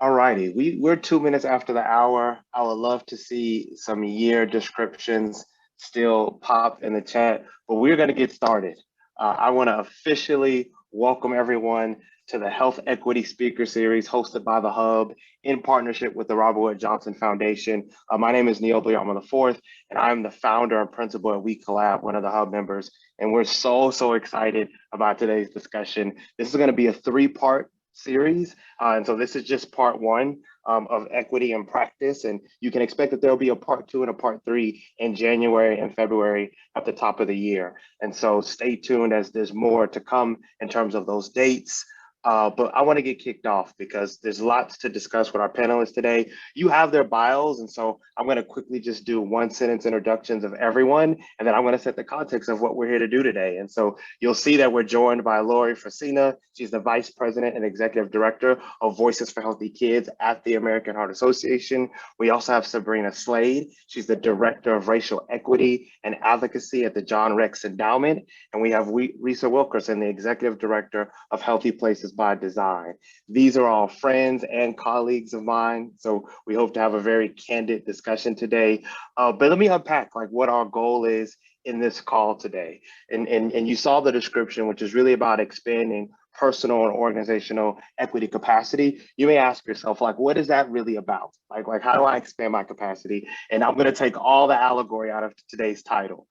All righty, we're 2 minutes after the hour. I would love to see some year descriptions still pop in the chat, but we're going to get started. I want to officially welcome everyone to the Health Equity Speaker Series hosted by the Hub in partnership with the Robert Wood Johnson Foundation. My name is Niiobli, I'm the fourth, and I'm the founder and principal at We-Collab, one of the Hub members. And we're so excited about today's discussion. This is going to be a three-part series. And so this is just part one of equity in practice. And you can expect that there'll be a part two and a part three in January and February at the top of the year. And so stay tuned as there's more to come in terms of those dates. But I want to get kicked off because there's lots to discuss with our panelists today. You have their bios, and so I'm going to quickly just do one sentence introductions of everyone, and then I'm going to set the context of what we're here to do today. And so you'll see that we're joined by Lori Fresina. She's the Vice President and Executive Director of Voices for Healthy Kids at the American Heart Association. We also have Sabrina Slade. She's the Director of Racial Equity and Advocacy at the John Rex Endowment. And we have Risa Wilkerson, the Executive Director of Healthy Places by Design. These are all friends and colleagues of mine, so we hope to have a very candid discussion today. But let me unpack like what our goal is in this call today. And you saw the description, which is really about expanding personal and organizational equity capacity. You may ask yourself, like, what is that really about? Like how do I expand my capacity? And I'm going to take all the allegory out of today's title.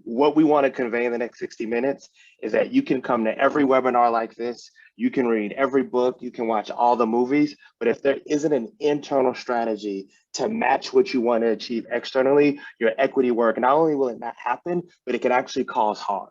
What we want to convey in the next 60 minutes is that you can come to every webinar like this, you can read every book, you can watch all the movies, but if there isn't an internal strategy to match what you want to achieve externally, your equity work, not only will it not happen, but it can actually cause harm.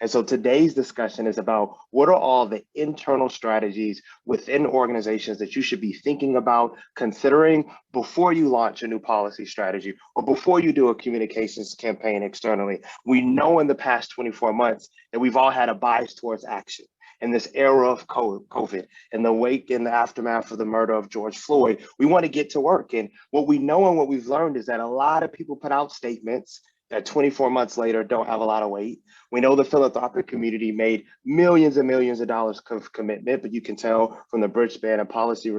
And so today's discussion is about what are all the internal strategies within organizations that you should be thinking about, considering before you launch a new policy strategy or before you do a communications campaign externally. We know in the past 24 months that we've all had a bias towards action. In this era of COVID, in the wake and the aftermath of the murder of George Floyd, we want to get to work. And what we know and what we've learned is that a lot of people put out statements that 24 months later don't have a lot of weight. We know the philanthropic community made millions and millions of dollars of commitment, but you can tell from the Bridgespan and Policy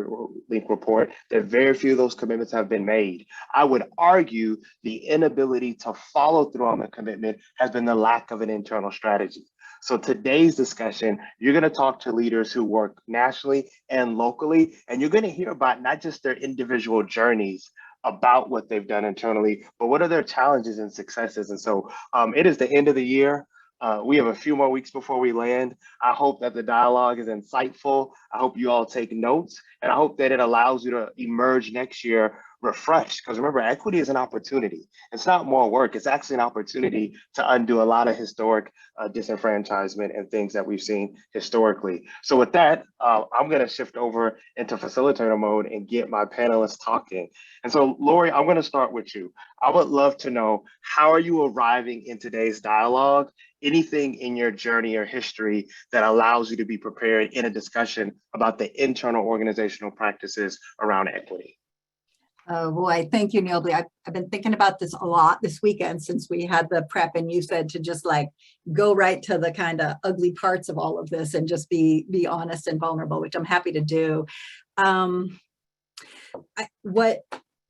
Link report that very few of those commitments have been made. I would argue the inability to follow through on the commitment has been the lack of an internal strategy. So today's discussion, you're going to talk to leaders who work nationally and locally, and you're going to hear about not just their individual journeys about what they've done internally, but what are their challenges and successes. And so it is the end of the year. We have a few more weeks before we land. I hope that the dialogue is insightful. I hope you all take notes, and I hope that it allows you to emerge next year refreshed. Because remember, equity is an opportunity. It's not more work. It's actually an opportunity to undo a lot of historic disenfranchisement and things that we've seen historically. So with that, I'm going to shift over into facilitator mode and get my panelists talking. And so, Lori, I'm going to start with you. I would love to know, how are you arriving in today's dialogue? Anything in your journey or history that allows you to be prepared in a discussion about the internal organizational practices around equity? Oh boy, thank you, Niiobli. I've been thinking about this a lot this weekend since we had the prep, and you said to just like go right to the kind of ugly parts of all of this and just be honest and vulnerable, which I'm happy to do.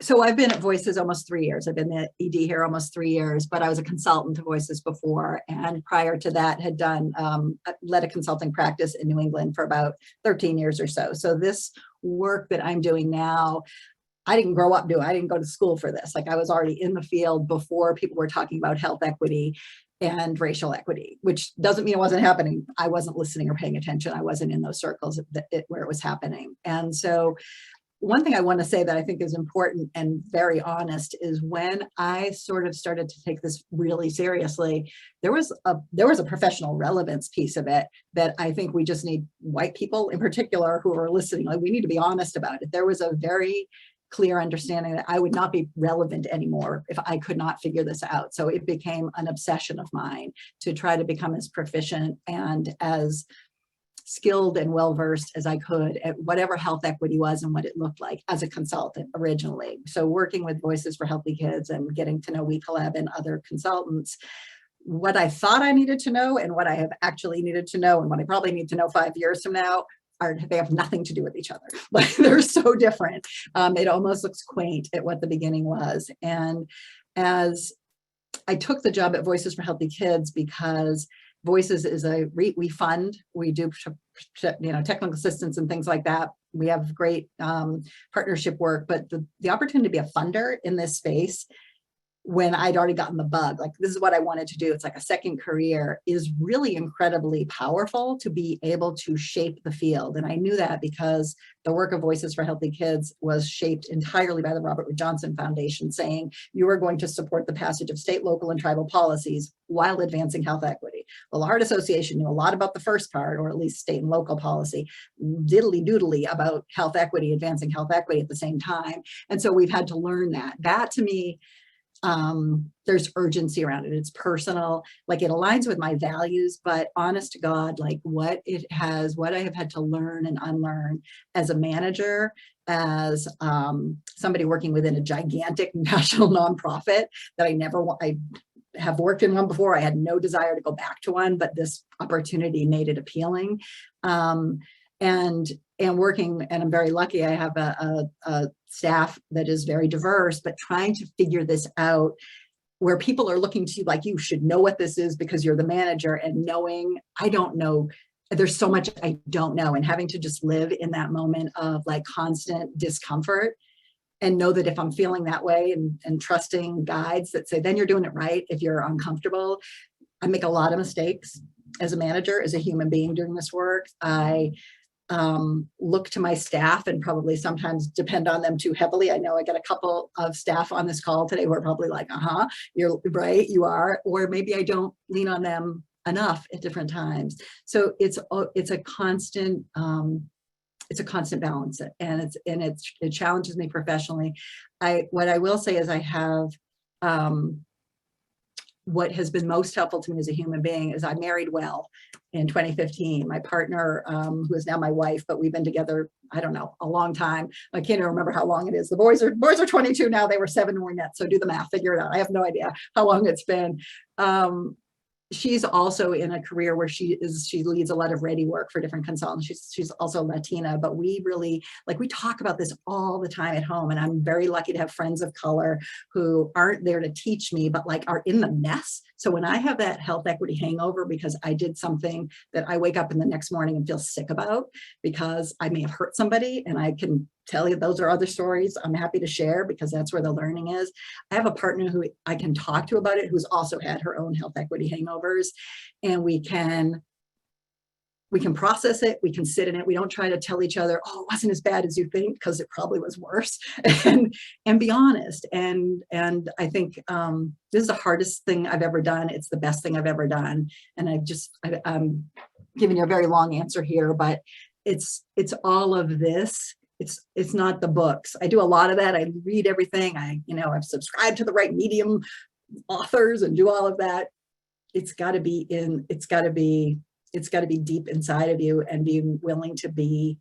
So I've been at Voices almost 3 years. I've been the ED here almost 3 years, but I was a consultant to Voices before. And prior to that had led a consulting practice in New England for about 13 years or so. So this work that I'm doing now, I didn't grow up doing. I didn't go to school for this. Like I was already in the field before people were talking about health equity and racial equity, which doesn't mean it wasn't happening. I wasn't listening or paying attention. I wasn't in those circles where it was happening. And so one thing I want to say that I think is important and very honest is when I sort of started to take this really seriously, there was a professional relevance piece of it that I think we just need, white people in particular who are listening, like we need to be honest about it. There was a very clear understanding that I would not be relevant anymore if I could not figure this out. So it became an obsession of mine to try to become as proficient and as skilled and well-versed as I could at whatever health equity was and what it looked like as a consultant originally. So working with Voices for Healthy Kids and getting to know We-Collab and other consultants, what I thought I needed to know and what I have actually needed to know and what I probably need to know 5 years from now they have nothing to do with each other. Like they're so different. It almost looks quaint at what the beginning was. And as I took the job at Voices for Healthy Kids, because Voices is we fund, we do, technical assistance and things like that. We have great partnership work, but the opportunity to be a funder in this space, when I'd already gotten the bug, like this is what I wanted to do, it's like a second career, is really incredibly powerful to be able to shape the field. And I knew that because the work of Voices for Healthy Kids was shaped entirely by the Robert Wood Johnson Foundation, saying you are going to support the passage of state, local, and tribal policies while advancing health equity. Well, the Heart Association knew a lot about the first part, or at least state and local policy, diddly doodly about health equity, advancing health equity at the same time. And so we've had to learn that. That to me, there's urgency around it. It's personal, like it aligns with my values, but honest to God, like what I have had to learn and unlearn as a manager, as somebody working within a gigantic national nonprofit that I have worked in one before. I had no desire to go back to one, but this opportunity made it appealing. And working, and I'm very lucky, I have a staff that is very diverse, but trying to figure this out where people are looking to you like, you should know what this is because you're the manager, and knowing, I don't know, there's so much I don't know, and having to just live in that moment of like constant discomfort and know that if I'm feeling that way, and trusting guides that say, then you're doing it right. If you're uncomfortable, I make a lot of mistakes as a manager, as a human being doing this work. I look to my staff and probably sometimes depend on them too heavily. I know I got a couple of staff on this call today who are probably like, you're right, you are, or maybe I don't lean on them enough at different times. So it's a constant balance, and it challenges me professionally. What I will say is I have, what has been most helpful to me as a human being is I married well in 2015. My partner, who is now my wife, but we've been together, I don't know, a long time. I can't even remember how long it is. The boys are 22 now. They were 7 when we met. So do the math, figure it out. I have no idea how long it's been. She's also in a career where she leads a lot of ready work for different consultants. She's also Latina, but we really, like, we talk about this all the time at home. And I'm very lucky to have friends of color who aren't there to teach me, but like are in the mess. So when I have that health equity hangover because I did something that I wake up in the next morning and feel sick about because I may have hurt somebody, and I can tell you those are other stories I'm happy to share because that's where the learning is. I have a partner who I can talk to about it, who's also had her own health equity hangovers, and we can process it, we can sit in it. We don't try to tell each other, oh, it wasn't as bad as you think, because it probably was worse, and be honest. And I think this is the hardest thing I've ever done. It's the best thing I've ever done. And I'm giving you a very long answer here, but it's all of this. It's not the books. I do a lot of that. I read everything. I've subscribed to the right Medium authors and do all of that. It's got to be deep inside of you, and being willing to be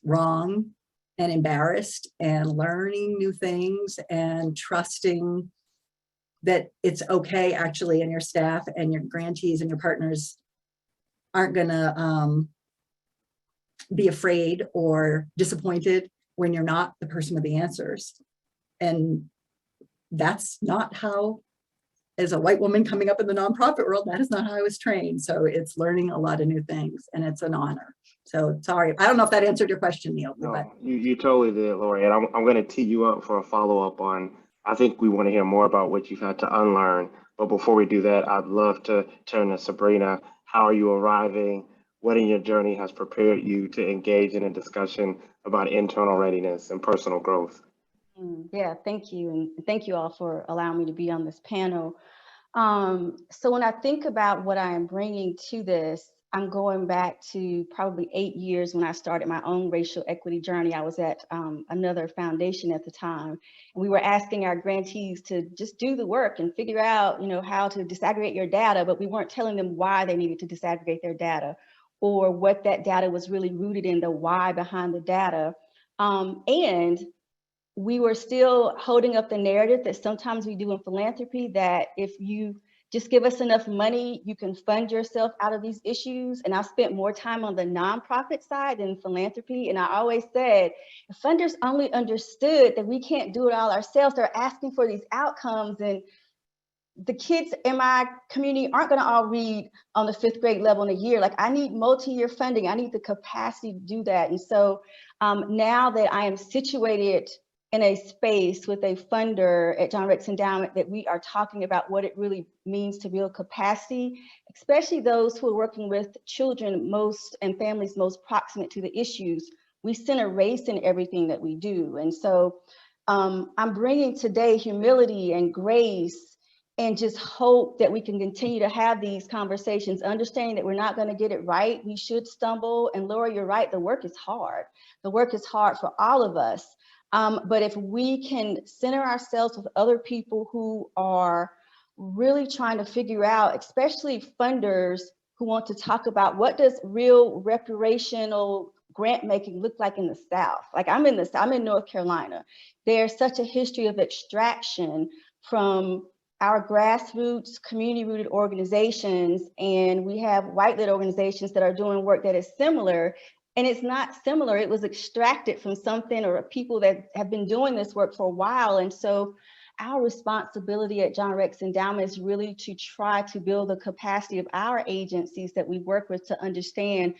wrong and embarrassed and learning new things and trusting that it's okay actually, and your staff and your grantees and your partners aren't gonna be afraid or disappointed when you're not the person with the answers. And that's not how, as a white woman coming up in the nonprofit world, that is not how I was trained. So it's learning a lot of new things, and it's an honor. So sorry, I don't know if that answered your question, Niiobli. No, but you totally did, Lori. And I'm going to tee you up for a follow-up on, I think we want to hear more about what you've had to unlearn. But before we do that, I'd love to turn to Sabrina. How are you arriving? What in your journey has prepared you to engage in a discussion about internal readiness and personal growth? Yeah, thank you. And thank you all for allowing me to be on this panel. So when I think about what I am bringing to this, I'm going back to probably 8 years when I started my own racial equity journey. I was at another foundation at the time, and we were asking our grantees to just do the work and figure out, how to disaggregate your data, but we weren't telling them why they needed to disaggregate their data, or what that data was really rooted in, the why behind the data. And we were still holding up the narrative that sometimes we do in philanthropy, that if you just give us enough money, you can fund yourself out of these issues. And I've spent more time on the nonprofit side than philanthropy. And I always said, if funders only understood that we can't do it all ourselves, they're asking for these outcomes, and the kids in my community aren't going to all read on the 5th grade level in a year. Like, I need multi-year funding. I need the capacity to do that. And so now that I am situated in a space with a funder at John Rex Endowment, that we are talking about what it really means to build capacity, especially those who are working with children most and families most proximate to the issues. We center race in everything that we do. And so I'm bringing today humility and grace, and just hope that we can continue to have these conversations, understanding that we're not going to get it right. We should stumble. And Laura, you're right, the work is hard. The work is hard for all of us. But if we can center ourselves with other people who are really trying to figure out, especially funders who want to talk about what does real reparational grant making look like in the South. Like, I'm in North Carolina. There's such a history of extraction from our grassroots, community-rooted organizations, and we have white-led organizations that are doing work that is similar, and it's not similar. It was extracted from something or people that have been doing this work for a while. And so our responsibility at John Rex Endowment is really to try to build the capacity of our agencies that we work with to understand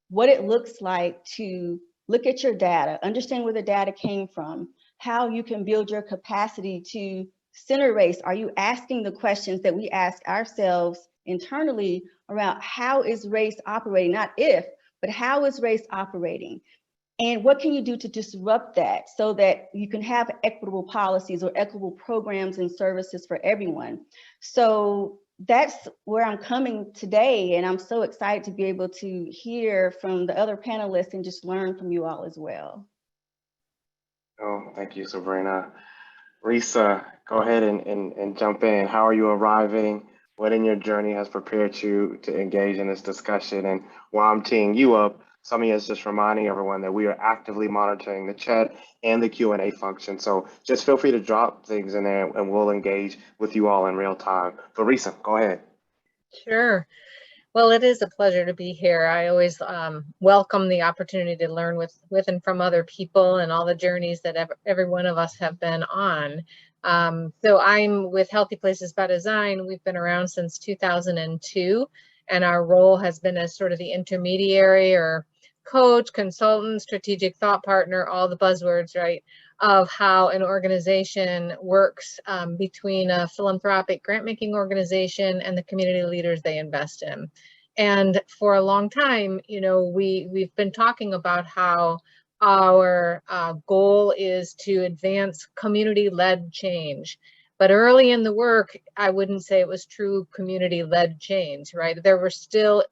what it looks like to look at your data, understand where the data came from, how you can build your capacity to center race. Are you asking the questions that we ask ourselves internally around how is race operating? Not if, but how is race operating? And what can you do to disrupt that so that you can have equitable policies or equitable programs and services for everyone? So that's where I'm coming today. And I'm so excited to be able to hear from the other panelists and just learn from you all as well. Oh, thank you, Sabrina. Risa, go ahead and jump in. How are you arriving? What in your journey has prepared you to engage in this discussion? And while I'm teeing you up, Sami is just reminding everyone that we are actively monitoring the chat and the Q&A function. So just feel free to drop things in there and we'll engage with you all in real time. But Risa, go ahead. Sure. Well, it is a pleasure to be here. I always welcome the opportunity to learn with and from other people and all the journeys that every one of us have been on. So I'm with Healthy Places by Design. We've been around since 2002, and our role has been as sort of the intermediary or coach, consultant, strategic thought partner, all the buzzwords, right, of how an organization works between a philanthropic grant-making organization and the community leaders they invest in. And for a long time, you know, we've been talking about how our goal is to advance community-led change. But early in the work, I wouldn't say it was true community-led change, right? There were still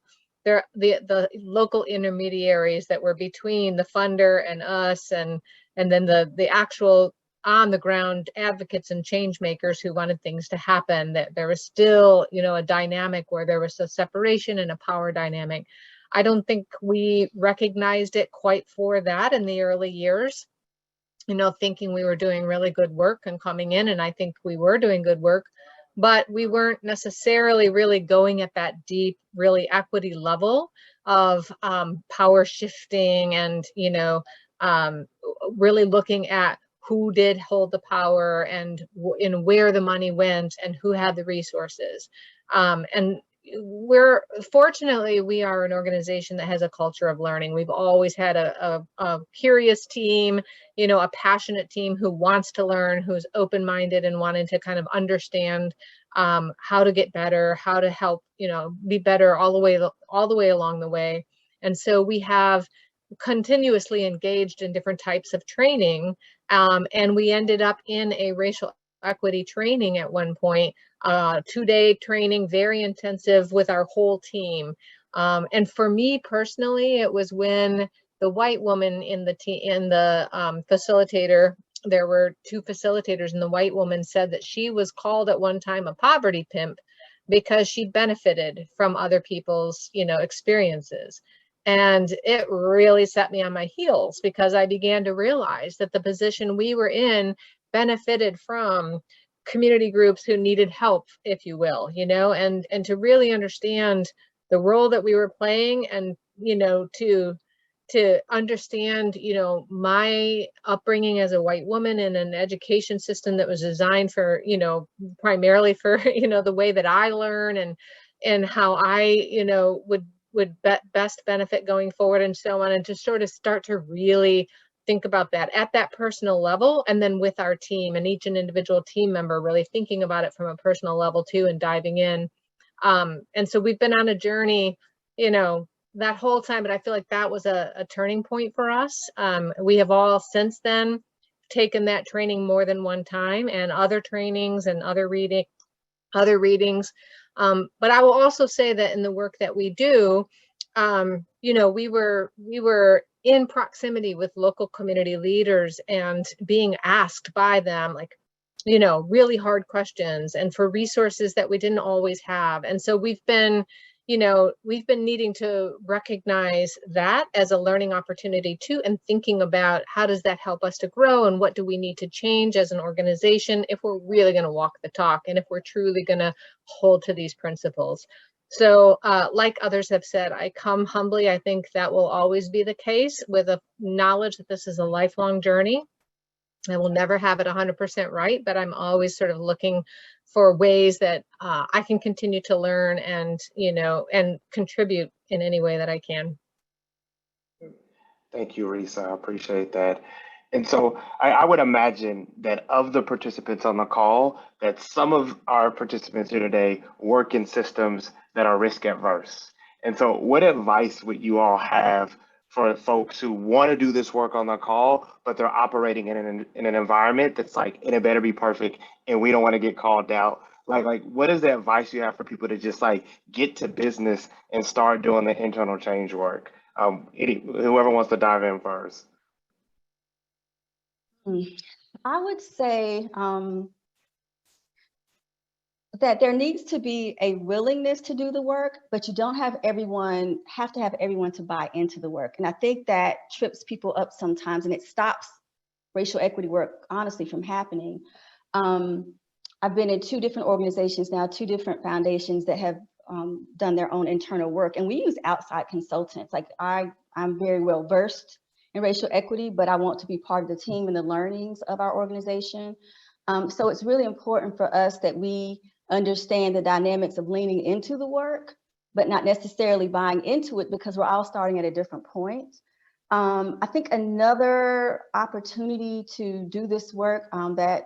the local intermediaries that were between the funder and us, and then the actual on the ground advocates and change makers who wanted things to happen. That there was still, you know, a dynamic where there was a separation and a power dynamic. I don't think we recognized it quite for that in the early years, you know, thinking we were doing really good work and coming in, and I think we were doing good work, but we weren't necessarily really going at that deep, really equity level of power shifting and, you know, really looking at who did hold the power and in where the money went and who had the resources. And fortunately, we are an organization that has a culture of learning. We've always had a curious team, you know, a passionate team who wants to learn, who's open-minded and wanting to kind of understand how to get better, how to help, you know, be better all the way along the way. And so we have continuously engaged in different types of training, and we ended up in a racial equity training at one point, 2-day training, very intensive with our whole team. And for me personally, it was when the white woman in the facilitator, there were 2 facilitators, and the white woman said that she was called at one time a poverty pimp because she benefited from other people's, you know, experiences. And it really set me on my heels because I began to realize that the position we were in benefited from community groups who needed help, if you will, you know, and to really understand the role that we were playing, and, you know, to understand, you know, my upbringing as a white woman in an education system that was designed for, you know, primarily for, you know, the way that I learn, and how I, you know, would best benefit going forward, and so on, and to sort of start to really think about that at that personal level, and then with our team and each individual team member really thinking about it from a personal level too, and diving in. And so we've been on a journey, you know, that whole time, but I feel like that was a turning point for us. We have all since then taken that training more than one time, and other trainings and other readings. But I will also say that in the work that we do, you know, we were in proximity with local community leaders and being asked by them, like, you know, really hard questions, and for resources that we didn't always have. And so we've been, you know, we've been needing to recognize that as a learning opportunity too, and thinking about how does that help us to grow, and what do we need to change as an organization if we're really going to walk the talk, and if we're truly going to hold to these principles. So like others have said, I come humbly. I think that will always be the case, with a knowledge that this is a lifelong journey. I will never have it 100% right, but I'm always sort of looking for ways that I can continue to learn, and, you know, and contribute in any way that I can. Thank you, Risa. I appreciate that. And so I would imagine that of the participants on the call, that some of our participants here today work in systems that are risk adverse. And so what advice would you all have for folks who want to do this work on the call, but they're operating in an environment that's like, and it better be perfect, and we don't want to get called out? Like, what is the advice you have for people to just like get to business and start doing the internal change work? Whoever wants to dive in first. I would say that there needs to be a willingness to do the work, but you don't have to have everyone to buy into the work. And I think that trips people up sometimes, and it stops racial equity work, honestly, from happening. I've been in 2 different organizations now, 2 different foundations that have done their own internal work, and we use outside consultants. Like I'm very well versed in racial equity, but I want to be part of the team and the learnings of our organization. So it's really important for us that we understand the dynamics of leaning into the work, but not necessarily buying into it, because we're all starting at a different point. I think another opportunity to do this work that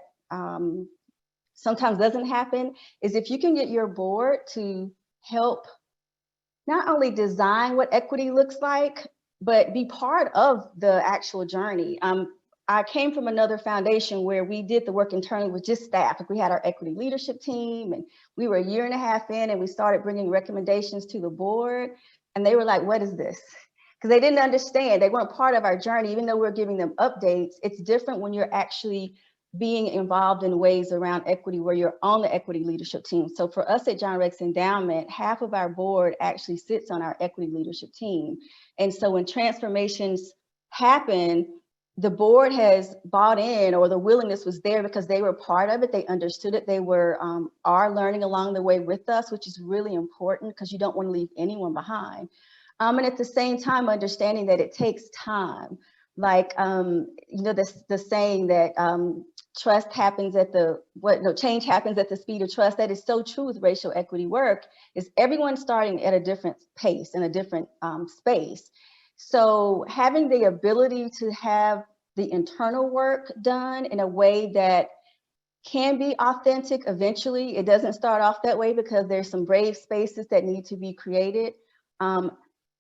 sometimes doesn't happen is if you can get your board to help not only design what equity looks like, but be part of the actual journey. I came from another foundation where we did the work internally with just staff. Like we had our equity leadership team, and we were 1.5 years in, and we started bringing recommendations to the board, and they were like, what is this? Because they didn't understand. They weren't part of our journey, even though we're giving them updates. It's different when you're actually being involved in ways around equity where you're on the equity leadership team. So for us at John Rex Endowment, half of our board actually sits on our equity leadership team. And so when transformations happen, the board has bought in, or the willingness was there because they were part of it. They understood it. They are learning along the way with us, which is really important because you don't want to leave anyone behind. And at the same time, understanding that it takes time. Like, you know, the saying that trust happens change happens at the speed of trust. That is so true with racial equity work, is everyone starting at a different pace and a different space. So having the ability to have the internal work done in a way that can be authentic eventually. It doesn't start off that way because there's some brave spaces that need to be created.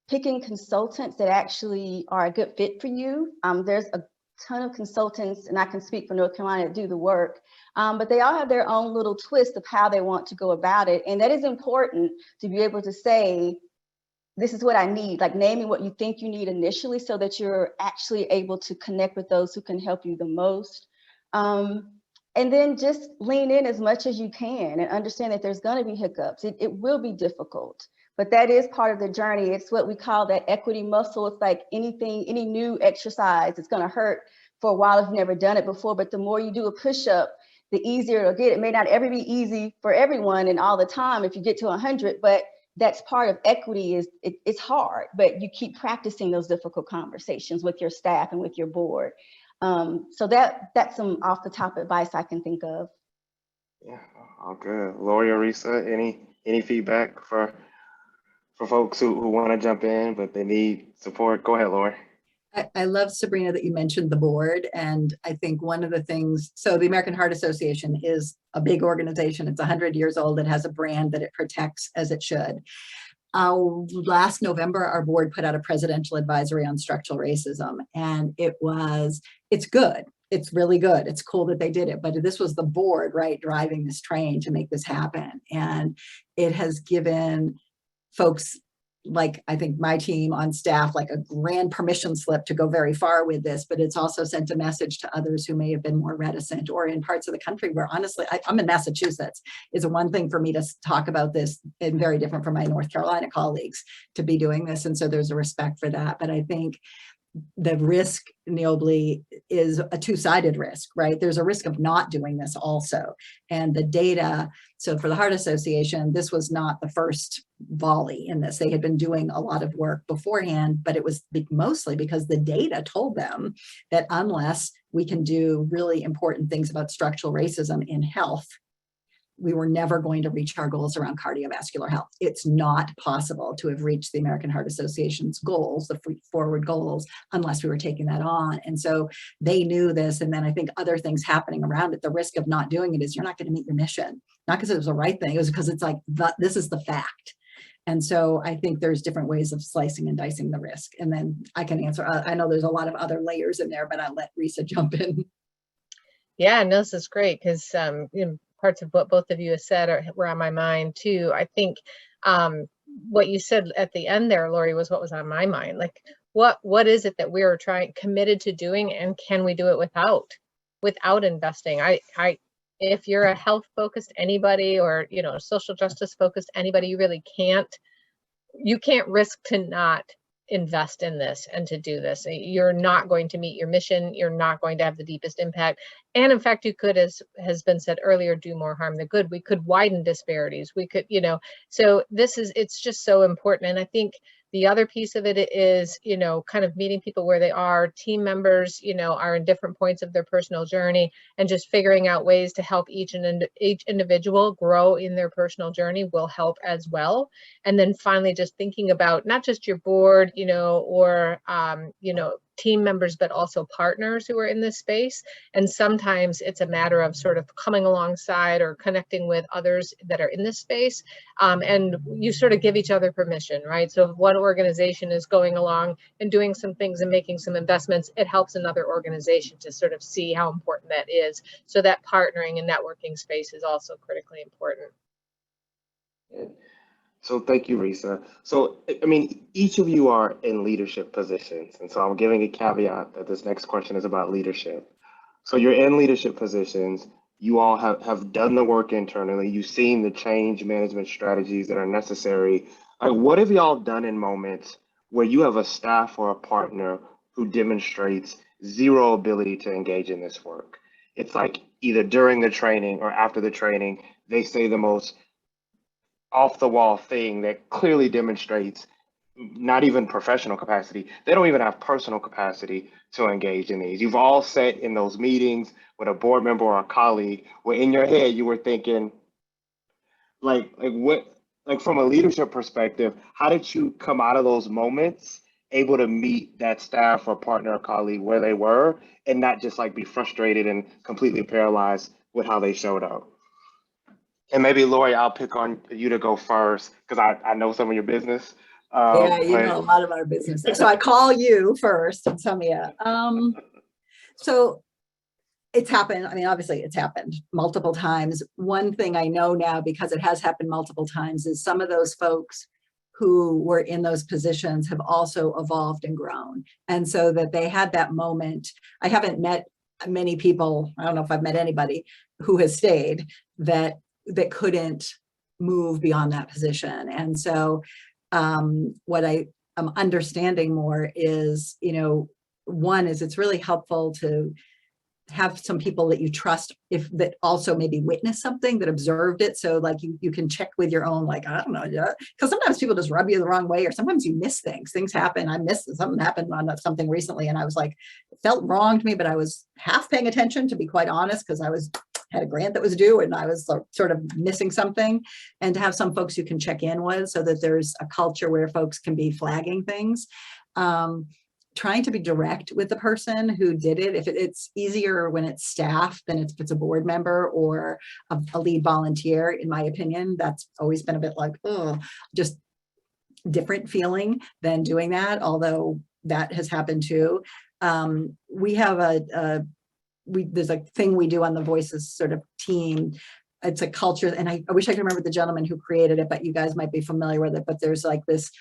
Picking consultants that actually are a good fit for you. There's a ton of consultants, and I can speak for North Carolina, that do the work, but they all have their own little twist of how they want to go about it. And that is important to be able to say, this is what I need, like naming what you think you need initially so that you're actually able to connect with those who can help you the most. And then just lean in as much as you can and understand that there's going to be hiccups. It will be difficult, but that is part of the journey. It's what we call that equity muscle. It's like any new exercise, it's going to hurt for a while if you've never done it before, but the more you do a push-up, the easier it'll get. It may not ever be easy for everyone and all the time if you get to 100, but that's part of equity. Is it's hard, but you keep practicing those difficult conversations with your staff and with your board. So that's some off the top advice I can think of. Yeah, all good. Lori or Risa, any feedback for folks who want to jump in but they need support? Go ahead, Lori. I love, Sabrina, that you mentioned the board. And I think one of the things, so the American Heart Association is a big organization. It's 100 years old. It has a brand that it protects as it should. Last November, our board put out a presidential advisory on structural racism, and it's good. It's really good. It's cool that they did it, but this was the board, right, driving this train to make this happen. And it has given folks like, I think my team on staff, like a grand permission slip to go very far with this, but it's also sent a message to others who may have been more reticent, or in parts of the country where honestly, I'm in Massachusetts. It's one thing for me to talk about this and very different from my North Carolina colleagues to be doing this. And so there's a respect for that. But I think the risk, Niiobli, is a two-sided risk, right? There's a risk of not doing this also. And the data, so for the Heart Association, this was not the first volley in this. They had been doing a lot of work beforehand, but it was mostly because the data told them that unless we can do really important things about structural racism in health, we were never going to reach our goals around cardiovascular health. It's not possible to have reached the American Heart Association's goals, the forward goals, unless we were taking that on. And so they knew this. And then I think other things happening around it, the risk of not doing it is you're not going to meet your mission, not because it was the right thing. It was because it's like, this is the fact. And so I think there's different ways of slicing and dicing the risk. And then I can answer, I know there's a lot of other layers in there, but I'll let Risa jump in. Yeah, no, this is great because parts of what both of you have said were on my mind too. I think what you said at the end there, Lori, was what was on my mind. Like, what is it that we are committed to doing, and can we do it without investing? If you're a health focused anybody, or social justice focused anybody, you can't risk to not invest in this and to do this. You're not going to meet your mission. You're not going to have the deepest impact. And in fact, you could, as has been said earlier, do more harm than good. We could widen disparities. We could, so it's just so important. And I think the other piece of it is, kind of meeting people where they are. Team members, are in different points of their personal journey, and just figuring out ways to help each individual grow in their personal journey will help as well. And then finally, just thinking about not just your board, or, team members, but also partners who are in this space. And sometimes it's a matter of sort of coming alongside or connecting with others that are in this space. And you sort of give each other permission, right? So if one organization is going along and doing some things and making some investments, it helps another organization to sort of see how important that is. So that partnering and networking space is also critically important. So thank you, Risa. So, I mean, each of you are in leadership positions. And so I'm giving a caveat that this next question is about leadership. So you're in leadership positions. You all have done the work internally. You've seen the change management strategies that are necessary. Like, what have y'all done in moments where you have a staff or a partner who demonstrates zero ability to engage in this work? It's like either during the training or after the training, they say the most off the wall thing that clearly demonstrates not even professional capacity. They don't even have personal capacity to engage in these. You've all sat in those meetings with a board member or a colleague where in your head you were thinking, like from a leadership perspective, how did you come out of those moments able to meet that staff or partner or colleague where they were and not just like be frustrated and completely paralyzed with how they showed up? And maybe, Lori, I'll pick on you to go first because I know some of your business. Yeah, you know a lot of our business. So I call you first and tell me, so it's happened. I mean, obviously it's happened multiple times. One thing I know now, because it has happened multiple times, is some of those folks who were in those positions have also evolved and grown. And so that they had that moment. I haven't met many people, I don't know if I've met anybody who has stayed that couldn't move beyond that position. And so what I am understanding more is, one is it's really helpful to have some people that you trust that also maybe witnessed something, that observed it. So like you can check with your own, like, I don't know, yeah. Because sometimes people just rub you the wrong way, or sometimes you miss things. Things happen. Something happened on something recently, and I was like, it felt wrong to me, but I was half paying attention, to be quite honest, because I had a grant that was due and I was sort of missing something. And to have some folks you can check in with, so that there's a culture where folks can be flagging things. Trying to be direct with the person who did it. If it's easier when it's staff than if it's a board member or a lead volunteer, in my opinion. That's always been a bit like, oh, just different feeling than doing that, although that has happened too. We have there's a thing we do on the Voices sort of team. It's a culture, and I wish I could remember the gentleman who created it, but you guys might be familiar with it. But there's like this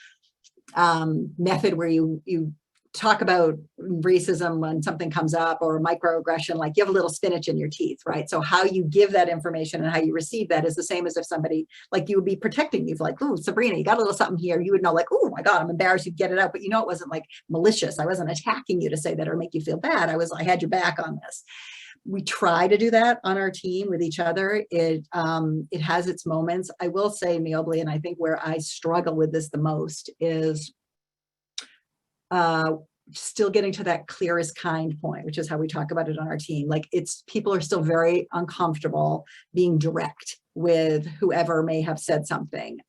method where you talk about racism when something comes up, or microaggression, like you have a little spinach in your teeth, right? So how you give that information and how you receive that is the same as if somebody, like, you would be protecting you, like, oh, Sabrina, you got a little something here. You would know, like, oh my God, I'm embarrassed, you'd get it out. But you know, it wasn't like malicious. I wasn't attacking you to say that or make you feel bad. I had your back on this. We try to do that on our team with each other. It has its moments. I will say, Niiobli, and I think where I struggle with this the most is still getting to that clear as kind point, which is how we talk about it on our team. Like, people are still very uncomfortable being direct with whoever may have said something.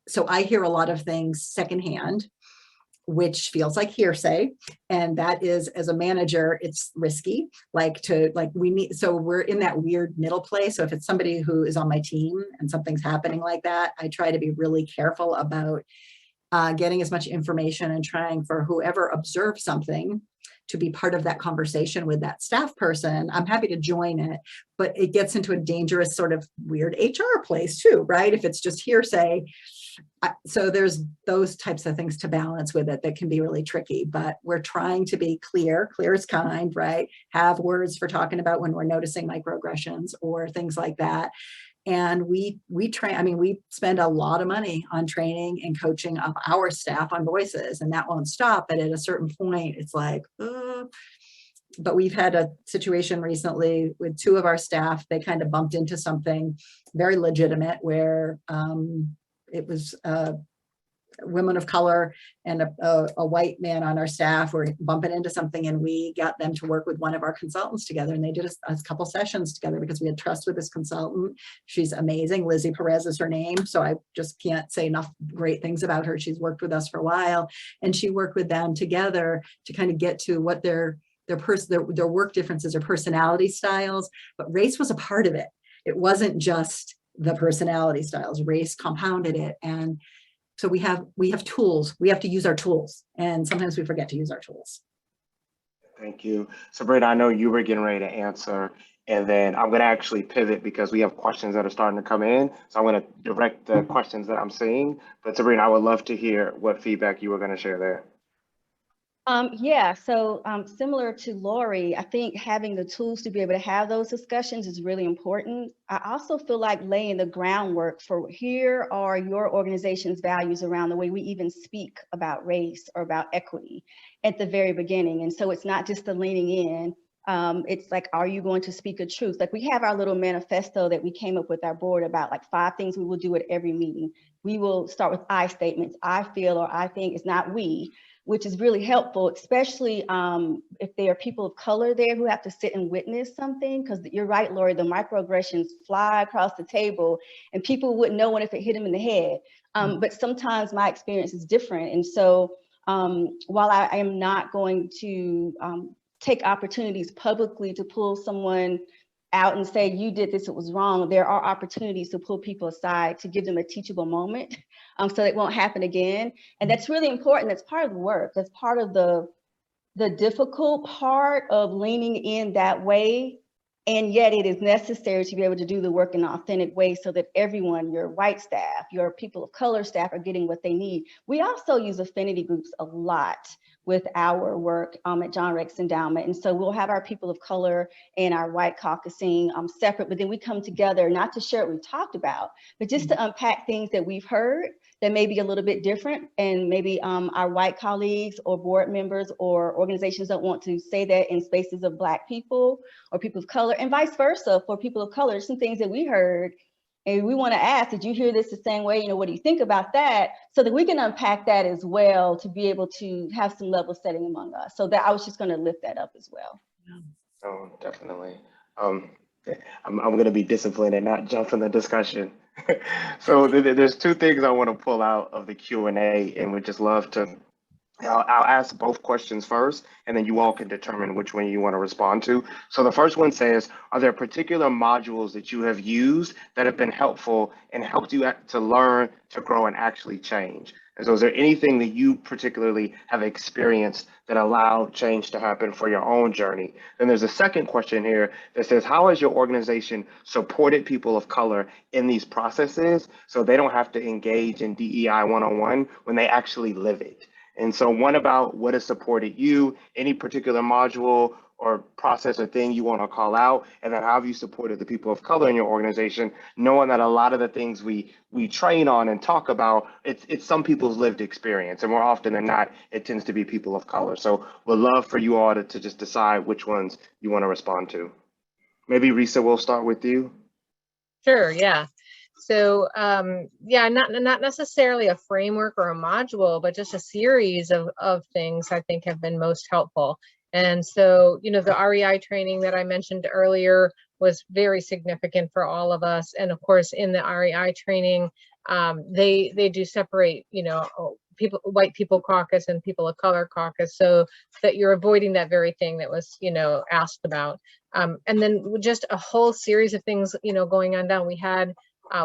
So I hear a lot of things secondhand, which feels like hearsay. And that is, as a manager, it's risky. So we're in that weird middle place. So if it's somebody who is on my team and something's happening like that, I try to be really careful about getting as much information and trying for whoever observes something to be part of that conversation with that staff person. I'm happy to join it, but it gets into a dangerous sort of weird HR place too, right? If it's just hearsay. So there's those types of things to balance with it that can be really tricky, but we're trying to be clear as kind, right? Have words for talking about when we're noticing microaggressions or things like that. And we train, I mean, we spend a lot of money on training and coaching of our staff on Voices, and that won't stop. But at a certain point, it's like, but we've had a situation recently with two of our staff. They kind of bumped into something very legitimate where it was women of color and a white man on our staff were bumping into something, and we got them to work with one of our consultants together, and they did a couple sessions together because we had trust with this consultant. She's amazing. Lizzie Perez is her name, so I just can't say enough great things about her. She's worked with us for a while, and she worked with them together to kind of get to what their work differences or personality styles, but race was a part of it. It wasn't just the personality styles. Race compounded it. And so we have tools. We have to use our tools, and sometimes we forget to use our tools. Thank you. Sabrina, I know you were getting ready to answer, and then I'm going to actually pivot because we have questions that are starting to come in. So I'm going to direct the questions that I'm seeing. But Sabrina, I would love to hear what feedback you were going to share there. So similar to Lori, I think having the tools to be able to have those discussions is really important. I also feel like laying the groundwork for here are your organization's values around the way we even speak about race or about equity at the very beginning. And so it's not just the leaning in. It's like, are you going to speak a truth? Like, we have our little manifesto that we came up with our board about, like 5 things we will do at every meeting. We will start with I statements. I feel, or I think. It's not we, which is really helpful, especially if there are people of color there who have to sit and witness something. Because you're right, Lori, the microaggressions fly across the table and people wouldn't know if it hit them in the head. But sometimes my experience is different. And so while I am not going to take opportunities publicly to pull someone out and say, you did this, it was wrong, there are opportunities to pull people aside to give them a teachable moment so it won't happen again. And that's really important. That's part of the work. That's part of the difficult part of leaning in that way. And yet it is necessary to be able to do the work in an authentic way so that everyone, your white staff, your people of color staff, are getting what they need. We also use affinity groups a lot with our work at John Rex Endowment. And so we'll have our people of color and our white caucusing separate, but then we come together not to share what we've talked about, but just to unpack things that we've heard that may be a little bit different. And maybe our white colleagues or board members or organizations don't want to say that in spaces of Black people or people of color, and vice versa for people of color. Some things that we heard and we want to ask, did you hear this the same way? You know, what do you think about that? So that we can unpack that as well to be able to have some level setting among us. So that I was just going to lift that up as well. Oh, definitely. I'm going to be disciplined and not jump in the discussion. So there's two things I want to pull out of the Q&A, and would just love to. I'll ask both questions first, and then you all can determine which one you want to respond to. So the first one says, are there particular modules that you have used that have been helpful and helped you to learn, to grow, and actually change? And so is there anything that you particularly have experienced that allowed change to happen for your own journey? Then there's a second question here that says, how has your organization supported people of color in these processes so they don't have to engage in DEI one-on-one when they actually live it? And so one about what has supported you, any particular module or process or thing you want to call out, and then how have you supported the people of color in your organization, knowing that a lot of the things we train on and talk about, it's some people's lived experience, and more often than not, it tends to be people of color. So we'd love for you all to just decide which ones you want to respond to. Maybe Risa, we'll start with you. Sure, yeah. So yeah, not necessarily a framework or a module, but just a series of things I think have been most helpful. And so, you know, the REI training that I mentioned earlier was very significant for all of us. And of course, in the REI training, they do separate, you know, white people caucus and people of color caucus, so that you're avoiding that very thing that was, you know, asked about. And then just a whole series of things, you know, going on down. We had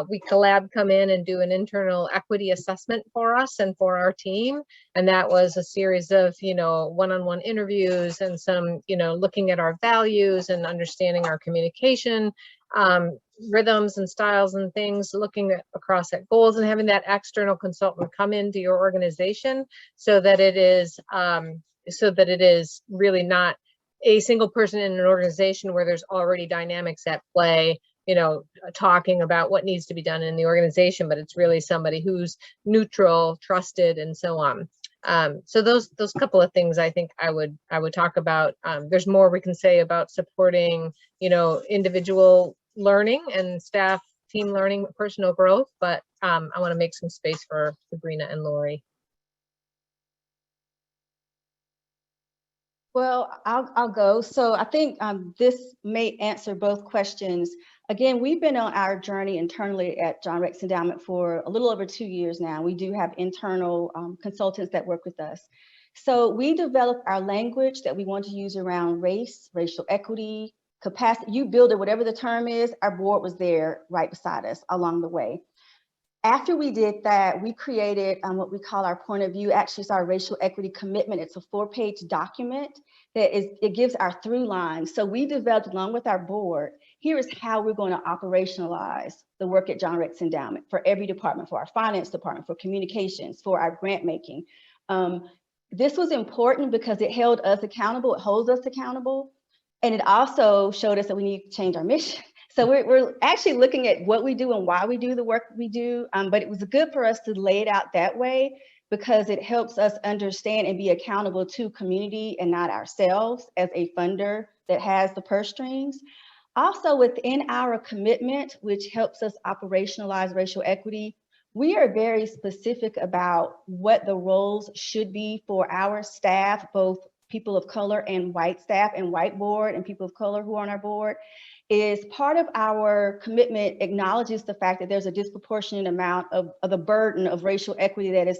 We-Collab come in and do an internal equity assessment for us and for our team. And that was a series of, you know, one-on-one interviews and some, you know, looking at our values and understanding our communication rhythms and styles and things, looking across at goals and having that external consultant come into your organization so that it is really not a single person in an organization where there's already dynamics at play, you know, talking about what needs to be done in the organization, but it's really somebody who's neutral, trusted, and so on. So those couple of things I think I would talk about. There's more we can say about supporting, you know, individual learning and staff team learning, personal growth, but I want to make some space for Sabrina and Lori. Well, I'll go. So I think this may answer both questions. Again, we've been on our journey internally at John Rex Endowment for a little over 2 years now. We do have internal consultants that work with us. So we developed our language that we want to use around race, racial equity, capacity. You build it, whatever the term is, our board was there right beside us along the way. After we did that, we created what we call our point of view. Actually, it's our racial equity commitment. It's a 4-page document it gives our through lines. So we developed along with our board, here is how we're going to operationalize the work at John Rex Endowment for every department, for our finance department, for communications, for our grant making. This was important because it held us accountable, it holds us accountable, and it also showed us that we need to change our mission. So we're actually looking at what we do and why we do the work we do, but it was good for us to lay it out that way because it helps us understand and be accountable to community and not ourselves as a funder that has the purse strings. Also within our commitment, which helps us operationalize racial equity, we are very specific about what the roles should be for our staff, both people of color and white staff and white board and people of color who are on our board. Is part of our commitment acknowledges the fact that there's a disproportionate amount of the burden of racial equity that is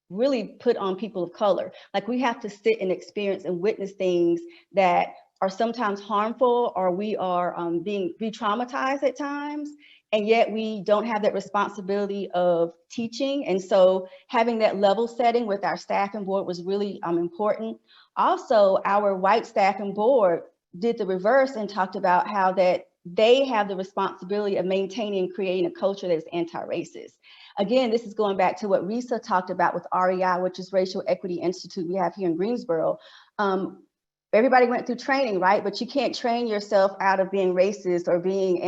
really put on people of color. Like we have to sit and experience and witness things that are sometimes harmful, or we are being re-traumatized at times, and yet we don't have that responsibility of teaching. And so having that level setting with our staff and board was really important. Also, our white staff and board did the reverse and talked about how that they have the responsibility of maintaining and creating a culture that is anti-racist. Again, this is going back to what Risa talked about with REI, which is Racial Equity Institute we have here in Greensboro. Everybody went through training, right? But you can't train yourself out of being racist or being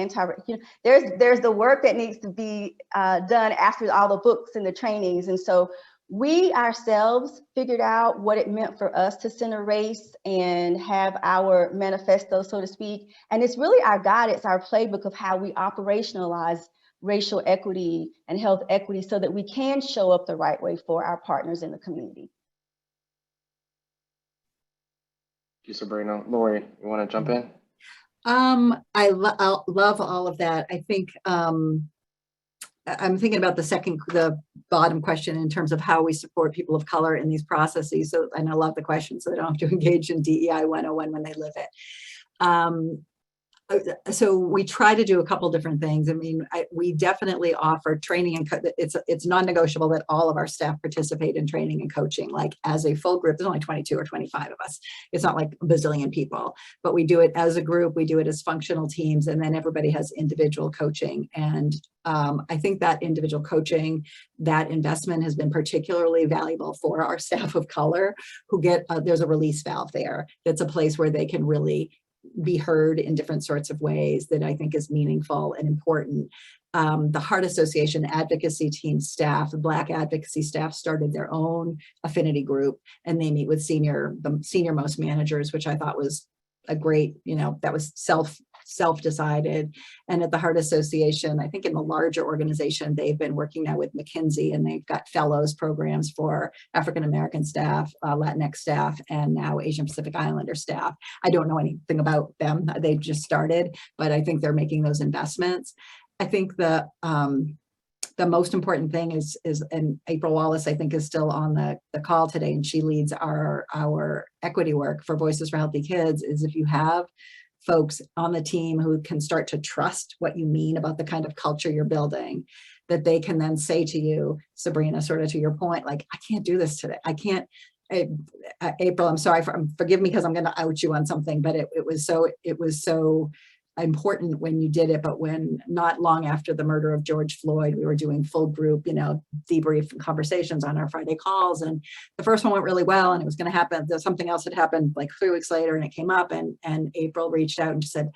there's the work that needs to be done after all the books and the trainings. And so we ourselves figured out what it meant for us to center race and have our manifesto, so to speak. And it's really our guidance, our playbook of how we operationalize racial equity and health equity so that we can show up the right way for our partners in the community. Thank you, Sabrina. Lori, you want to jump in? I love all of that. I think I'm thinking about the bottom question in terms of how we support people of color in these processes. So, and I love the question, so they don't have to engage in DEI 101 when they live it. So we try to do a couple different things. I mean, we definitely offer training and it's non-negotiable that all of our staff participate in training and coaching, like as a full group. There's only 22 or 25 of us. It's not like a bazillion people, but we do it as a group. We do it as functional teams, and then everybody has individual coaching. And I think that individual coaching, that investment has been particularly valuable for our staff of color who get, there's a release valve there. That's a place where they can really be heard in different sorts of ways that I think is meaningful and important. The Heart Association advocacy team staff, the Black advocacy staff, started their own affinity group, and they meet with the senior most managers, which I thought was a great, that was self-decided. And at the Heart Association, I think in the larger organization, they've been working now with McKinsey, and they've got fellows programs for African-American staff, Latinx staff, and now Asian Pacific Islander staff. I don't know anything about them. They've just started, but I think they're making those investments. I think the most important thing is, and April Wallace, I think, is still on the call today, and she leads our equity work for Voices for Healthy Kids, is if you have folks on the team who can start to trust what you mean about the kind of culture you're building, that they can then say to you, Sabrina, sort of to your point, like, I can't do this today. I can't, April, I'm sorry, forgive me because I'm going to out you on something, but it was so important when you did it. But when not long after the murder of George Floyd, we were doing full group, debrief conversations on our Friday calls. And the first one went really well, and it was going to happen. Something else had happened like 3 weeks later, and it came up, and April reached out and said,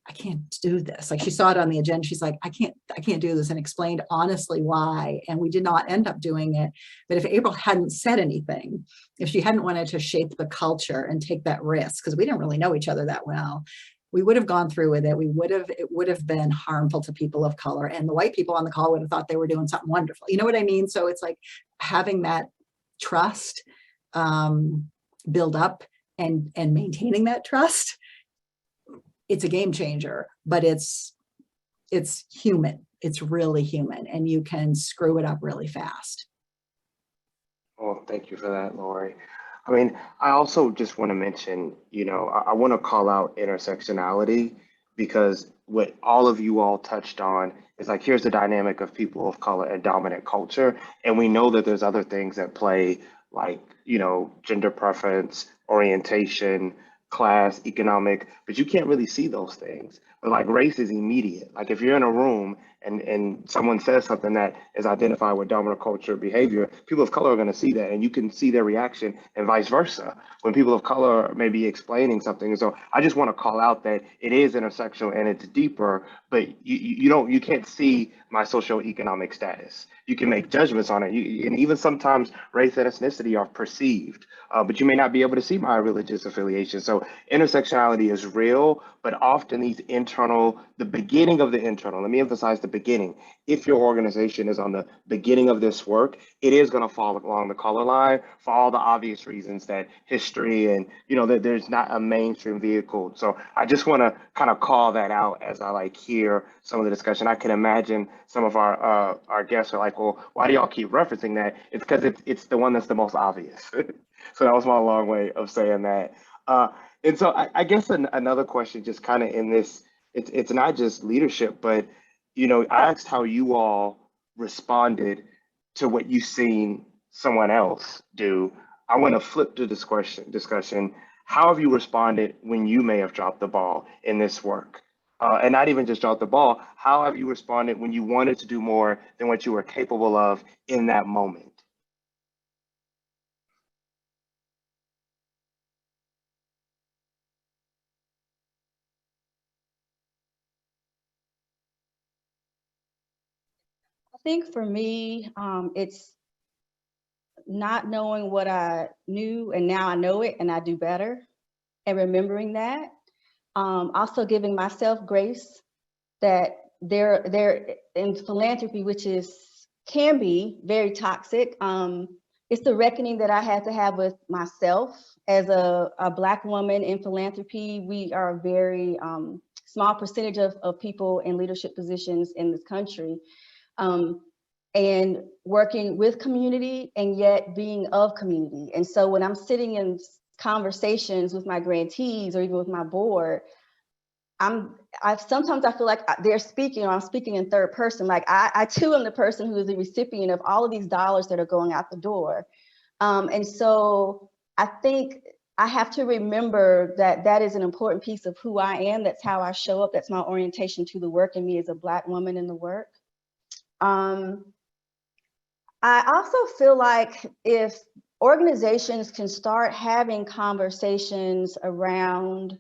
I can't do this. Like, she saw it on the agenda. She's like, I can't do this, and explained honestly why. And we did not end up doing it. But if April hadn't said anything, if she hadn't wanted to shape the culture and take that risk, because we didn't really know each other that well, we would have gone through with it. It would have been harmful to people of color, and the white people on the call would have thought they were doing something wonderful. You know what I mean? So it's like having that trust build up and maintaining that trust. It's a game changer, but it's human. It's really human, and you can screw it up really fast. Oh, thank you for that, Lori. I mean, I also just want to mention, I want to call out intersectionality, because what all of you all touched on is like, here's the dynamic of people of color and dominant culture. And we know that there's other things at play, like, gender preference, orientation, class, economic, but you can't really see those things. But like, race is immediate. Like, if you're in a room and someone says something that is identified with dominant culture behavior, people of color are going to see that, and you can see their reaction, and vice versa when people of color may be explaining something. So I just want to call out that it is intersectional and it's deeper, but you can't see my socioeconomic status. You can make judgments on it, and even sometimes race and ethnicity are perceived, but you may not be able to see my religious affiliation. So intersectionality is real, but often the beginning of the internal, let me emphasize the beginning. If your organization is on the beginning of this work, it is going to fall along the color line for all the obvious reasons, that history and, that there's not a mainstream vehicle. So I just want to kind of call that out as I hear some of the discussion. I can imagine some of our guests are like, well, why do y'all keep referencing that? It's because it's the one that's the most obvious. So that was my long way of saying that. And so I guess another question, just kind of in this, it's not just leadership, but, I asked how you all responded to what you've seen someone else do. I want to flip the discussion. How have you responded when you may have dropped the ball in this work? and not even just drop the ball? How have you responded when you wanted to do more than what you were capable of in that moment? I think for me, it's not knowing what I knew and now I know it and I do better, and remembering that. Also giving myself grace that they're in philanthropy, which can be very toxic. It's the reckoning that I had to have with myself as a Black woman in philanthropy. We are a very small percentage of people in leadership positions in this country. And working with community and yet being of community. And so when I'm sitting in conversations with my grantees or even with my board, sometimes I feel like they're speaking or I'm speaking in third person. Like I too am the person who is the recipient of all of these dollars that are going out the door. And so I think I have to remember that that is an important piece of who I am. That's how I show up. That's my orientation to the work and me as a Black woman in the work. I also feel like if organizations can start having conversations around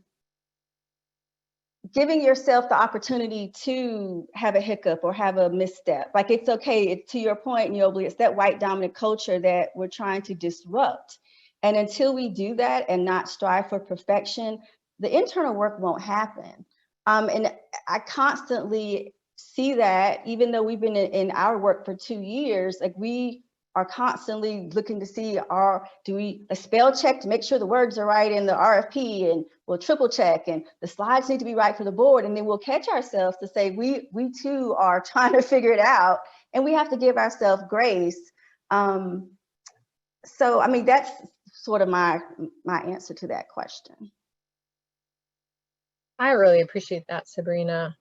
giving yourself the opportunity to have a hiccup or have a misstep, like it's okay, to your point, Niiobli, it's that white dominant culture that we're trying to disrupt. And until we do that and not strive for perfection, the internal work won't happen. And I constantly see that, even though we've been in our work for 2 years, like we are constantly looking to see, do we a spell check to make sure the words are right in the RFP, and we'll triple check, and the slides need to be right for the board, and then we'll catch ourselves to say we too are trying to figure it out, and we have to give ourselves grace. So I mean, that's sort of my answer to that question. I really appreciate that, Sabrina.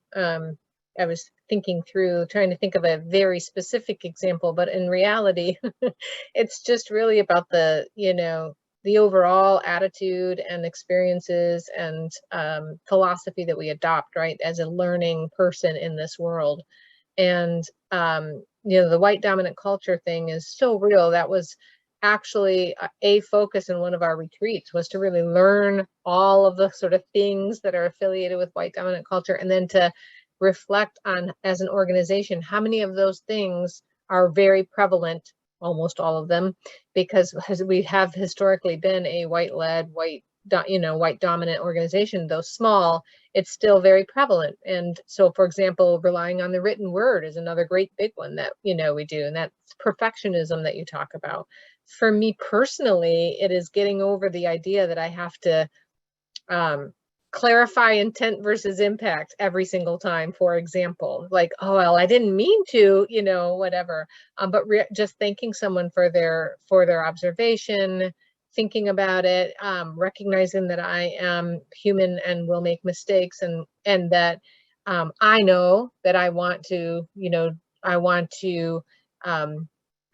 I was thinking through, trying to think of a very specific example, but in reality, it's just really about the overall attitude and experiences and philosophy that we adopt, right, as a learning person in this world. And, the white dominant culture thing is so real. That was actually a focus in one of our retreats, was to really learn all of the sort of things that are affiliated with white dominant culture, and then to reflect on, as an organization, how many of those things are very prevalent, almost all of them, because we have historically been a white-led, white dominant organization. Though small, it's still very prevalent. And so, for example, relying on the written word is another great big one that we do, and that's perfectionism that you talk about. For me personally, it is getting over the idea that I have to clarify intent versus impact every single time. For example, like, oh, well, I didn't mean to, whatever. But just thanking someone for their observation, thinking about it, recognizing that I am human and will make mistakes, and that I know that I want to,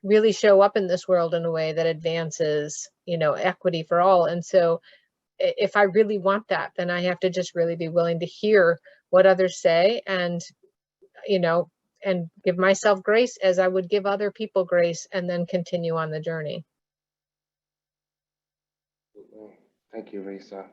really show up in this world in a way that advances, equity for all. And so if I really want that, then I have to just really be willing to hear what others say, and give myself grace as I would give other people grace, and then continue on the journey. Thank you, Risa.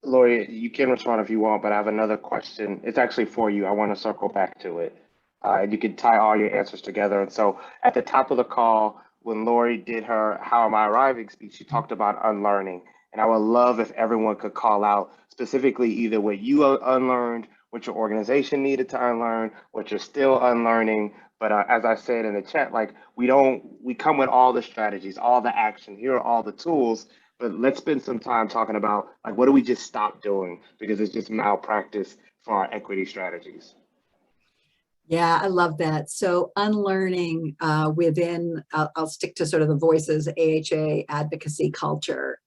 Lori, you can respond if you want, but I have another question. It's actually for you. I want to circle back to it. And you can tie all your answers together. And so at the top of the call, when Lori did her How Am I Arriving speech, she talked about unlearning. And I would love if everyone could call out specifically either what you unlearned, what your organization needed to unlearn, what you're still unlearning. But as I said in the chat, like we come with all the strategies, all the action, here are all the tools, but let's spend some time talking about like, what do we just stop doing? Because it's just malpractice for our equity strategies. Yeah, I love that. So unlearning within, I'll stick to sort of the voices, AHA advocacy culture.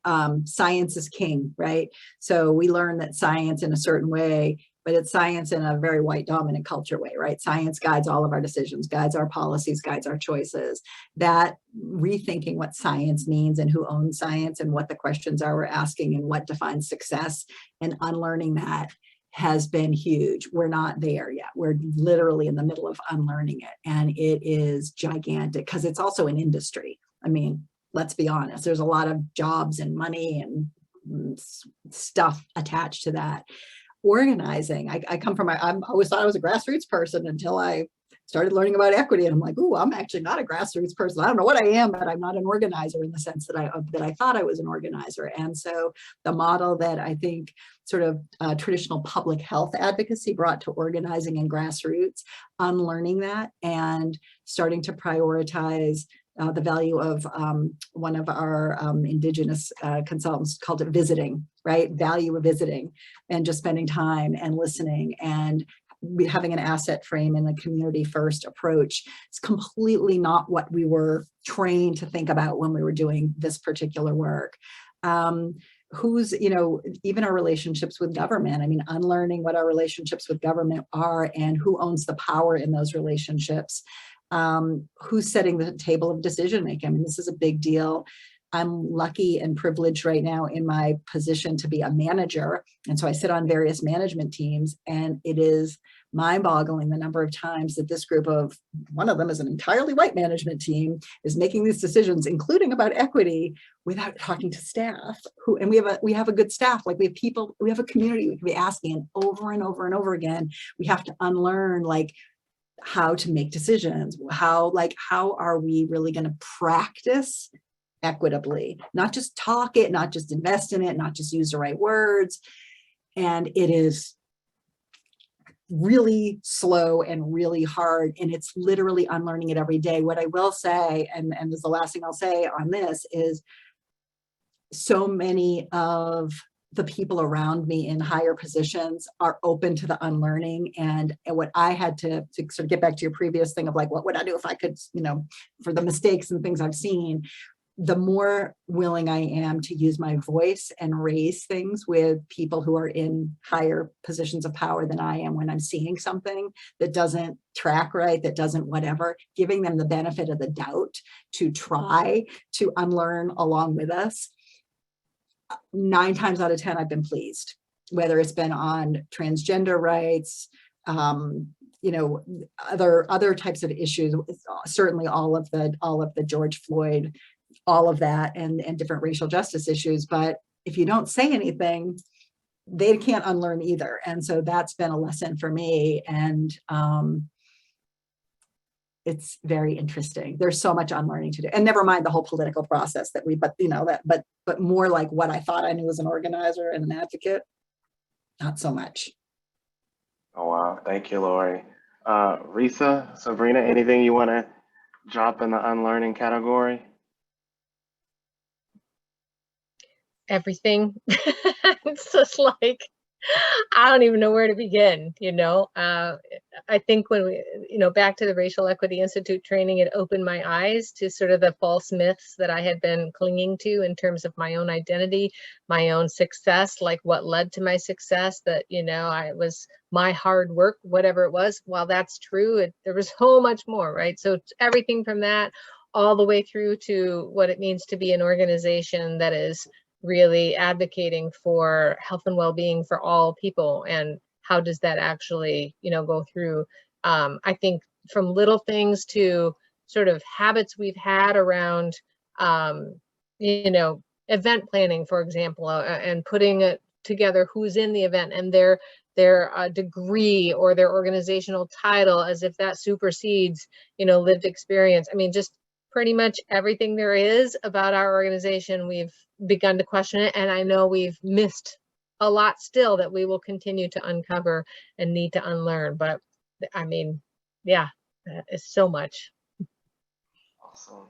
Science is king, right? So we learn that science in a certain way, but it's science in a very white dominant culture way, right? Science guides all of our decisions, guides our policies, guides our choices. That rethinking what science means and who owns science and what the questions are we're asking and what defines success, and unlearning that has been huge. We're not there yet. We're literally in the middle of unlearning it. And it is gigantic because it's also an industry. I mean, let's be honest, there's a lot of jobs and money and stuff attached to that. Organizing, I come from, I always thought I was a grassroots person until I started learning about equity. And I'm like, oh, I'm actually not a grassroots person. I don't know what I am, but I'm not an organizer in the sense that I thought I was an organizer. And so the model that I think sort of traditional public health advocacy brought to organizing and grassroots, unlearning that and starting to prioritize the value of one of our Indigenous consultants called it visiting, right? Value of visiting and just spending time and listening and having an asset frame and a community first approach. It's completely not what we were trained to think about when we were doing this particular work. Who's, you know, even our relationships with government, I mean, unlearning what our relationships with government are and who owns the power in those relationships. Who's setting the table of decision making? I mean, this is a big deal. I'm lucky and privileged right now in my position to be a manager. And so I sit on various management teams, and it is mind-boggling the number of times that this group of, one of them is an entirely white management team, is making these decisions, including about equity, without talking to staff. And we have a good staff, like we have people, we have a community we can be asking, and over and over and over again, we have to unlearn like how to make decisions, how are we really going to practice equitably, not just talk it, not just invest in it, not just use the right words. And it is really slow and really hard, and it's literally unlearning it every day. What I will say, and this is the last thing I'll say on this, is so many of the people around me in higher positions are open to the unlearning. And what I had to sort of get back to your previous thing of like, what would I do if I could, you know, for the mistakes and things I've seen, the more willing I am to use my voice and raise things with people who are in higher positions of power than I am when I'm seeing something that doesn't track right, that doesn't whatever, giving them the benefit of the doubt to try to unlearn along with us. 9 times out of 10, I've been pleased, whether it's been on transgender rights, you know, other types of issues, certainly all of the George Floyd, all of that, and different racial justice issues. But if you don't say anything, they can't unlearn either. And so that's been a lesson for me. And it's very interesting. There's so much unlearning to do, and never mind the whole political process but more like what I thought I knew as an organizer and an advocate, not so much. Oh, wow. Thank you, Lori. Risa, Sabrina, anything you want to drop in the unlearning category? Everything. It's just like, I don't even know where to begin, you know. I think when we, you know, back to the Racial Equity Institute training, it opened my eyes to sort of the false myths that I had been clinging to in terms of my own identity, my own success, like what led to my success, that, you know, I was my hard work, whatever it was. While that's true, there was so much more, right? So everything from that all the way through to what it means to be an organization that is really advocating for health and well-being for all people, and how does that actually, you know, go through. I think from little things to sort of habits we've had around, you know, event planning, for example, and putting it together who's in the event and their degree or their organizational title, as if that supersedes, you know, lived experience. I mean, just pretty much everything there is about our organization, we've begun to question it. And I know we've missed a lot still that we will continue to uncover and need to unlearn. But I mean, yeah, it's so much. Awesome.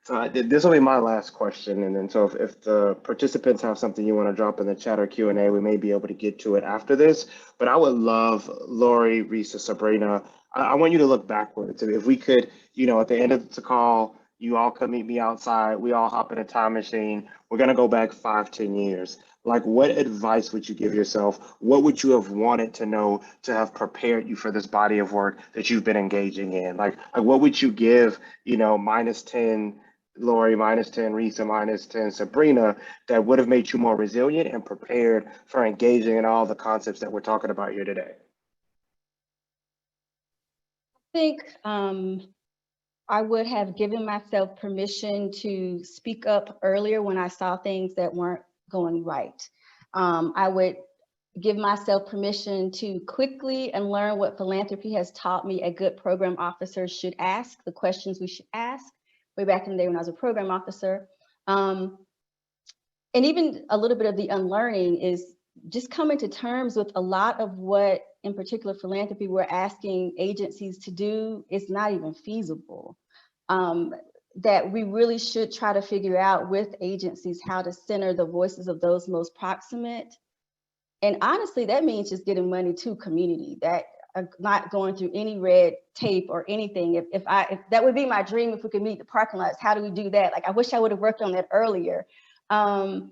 So this will be my last question. And then so if the participants have something you want to drop in the chat or Q&A, we may be able to get to it after this. But I would love, Lori, Risa, Sabrina, I want you to look backwards. If we could, you know, at the end of the call, you all come meet me outside, we all hop in a time machine, we're going to go back 5-10 years. Like, what advice would you give yourself? What would you have wanted to know to have prepared you for this body of work that you've been engaging in? Like what would you give, you know, -10 Lori -10, Risa -10, Sabrina, that would have made you more resilient and prepared for engaging in all the concepts that we're talking about here today? I think I would have given myself permission to speak up earlier when I saw things that weren't going right. I would give myself permission to quickly and learn what philanthropy has taught me a good program officer should ask, the questions we should ask, way back in the day when I was a program officer. And even a little bit of the unlearning is just coming to terms with a lot of what, in particular philanthropy, we're asking agencies to do is not even feasible. That we really should try to figure out with agencies how to center the voices of those most proximate. And honestly, that means just getting money to community, that not going through any red tape or anything. If that would be my dream, if we could meet the parking lots, how do we do that? Like, I wish I would have worked on that earlier. And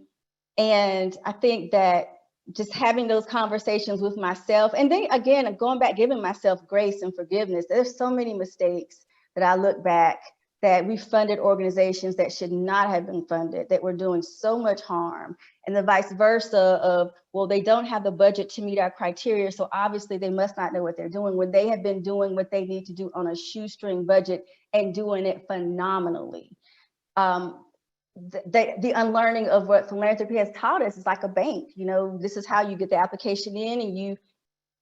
I think that just having those conversations with myself, and then again, going back, giving myself grace and forgiveness. There's so many mistakes that I look back, that we funded organizations that should not have been funded, that were doing so much harm, and the vice versa of, well, they don't have the budget to meet our criteria, so obviously they must not know what they're doing, when they have been doing what they need to do on a shoestring budget and doing it phenomenally. The unlearning of what philanthropy has taught us is like a bank. You know, this is how you get the application in, and you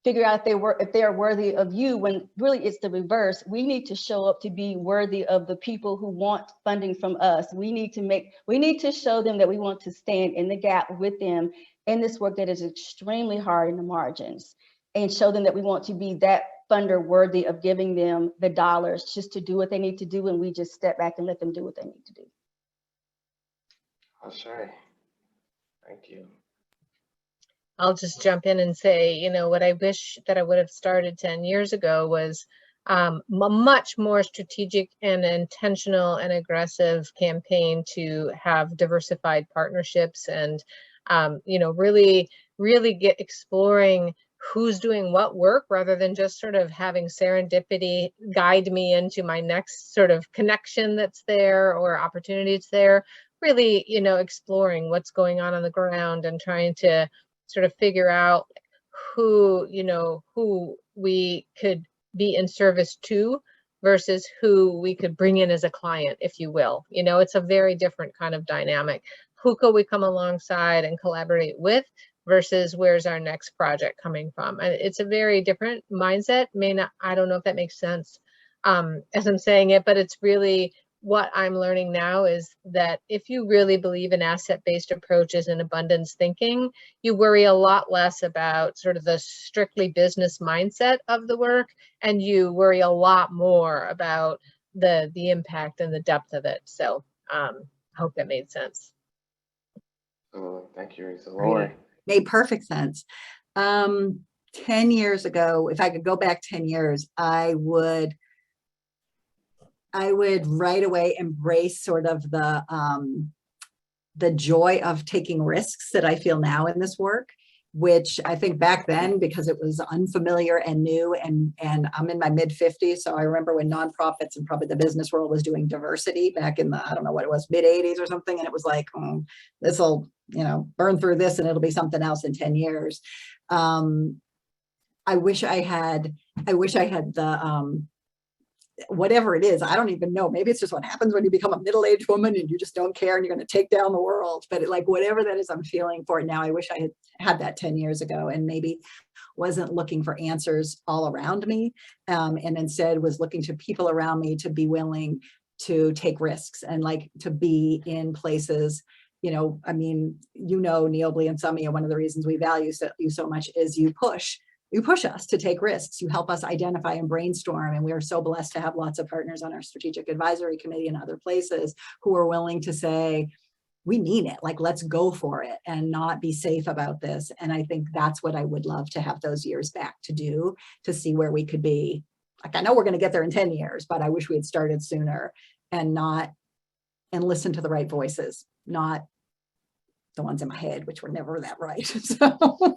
figure out if they are worthy of you, when really it's the reverse. We need to show up to be worthy of the people who want funding from us. We need to show them that we want to stand in the gap with them in this work that is extremely hard in the margins, and show them that we want to be that funder worthy of giving them the dollars just to do what they need to do, and we just step back and let them do what they need to do. Ashay. Thank you. I'll just jump in and say, you know, what I wish that I would have started 10 years ago was a much more strategic and intentional and aggressive campaign to have diversified partnerships, and, you know, really get exploring who's doing what work, rather than just sort of having serendipity guide me into my next sort of connection that's there or opportunity that's there. Really, you know, exploring what's going on the ground and trying to sort of figure out who, you know, who we could be in service to versus who we could bring in as a client, if you will. You know, it's a very different kind of dynamic. Who could we come alongside and collaborate with versus where's our next project coming from? And it's a very different mindset. I don't know if that makes sense as I'm saying it, but it's really what I'm learning now is that if you really believe in asset-based approaches and abundance thinking, you worry a lot less about sort of the strictly business mindset of the work, and you worry a lot more about the impact and the depth of it. So I hope that made sense. Thank you, Risa. Lori. Made perfect sense. 10 years ago, if I could go back 10 years, I would right away embrace sort of the joy of taking risks that I feel now in this work, which I think back then, because it was unfamiliar and new, and I'm in my mid-50s, so I remember when nonprofits and probably the business world was doing diversity back in the, I don't know what it was, mid-80s or something, and it was like, this will, you know, burn through this and it'll be something else in 10 years. I wish I had the whatever it is, I don't even know. Maybe it's just what happens when you become a middle-aged woman and you just don't care and you're going to take down the world. But like whatever that is I'm feeling for it now, I wish I had that 10 years ago, and maybe wasn't looking for answers all around me, and instead was looking to people around me to be willing to take risks and like to be in places. You know, I mean, you know, Niiobli and Samia, one of the reasons we value you so much is you push us to take risks. You help us identify and brainstorm. And we are so blessed to have lots of partners on our strategic advisory committee and other places who are willing to say, we mean it, like, let's go for it and not be safe about this. And I think that's what I would love to have those years back to do, to see where we could be. Like, I know we're going to get there in 10 years, but I wish we had started sooner and listen to the right voices, not the ones in my head, which were never that right. So.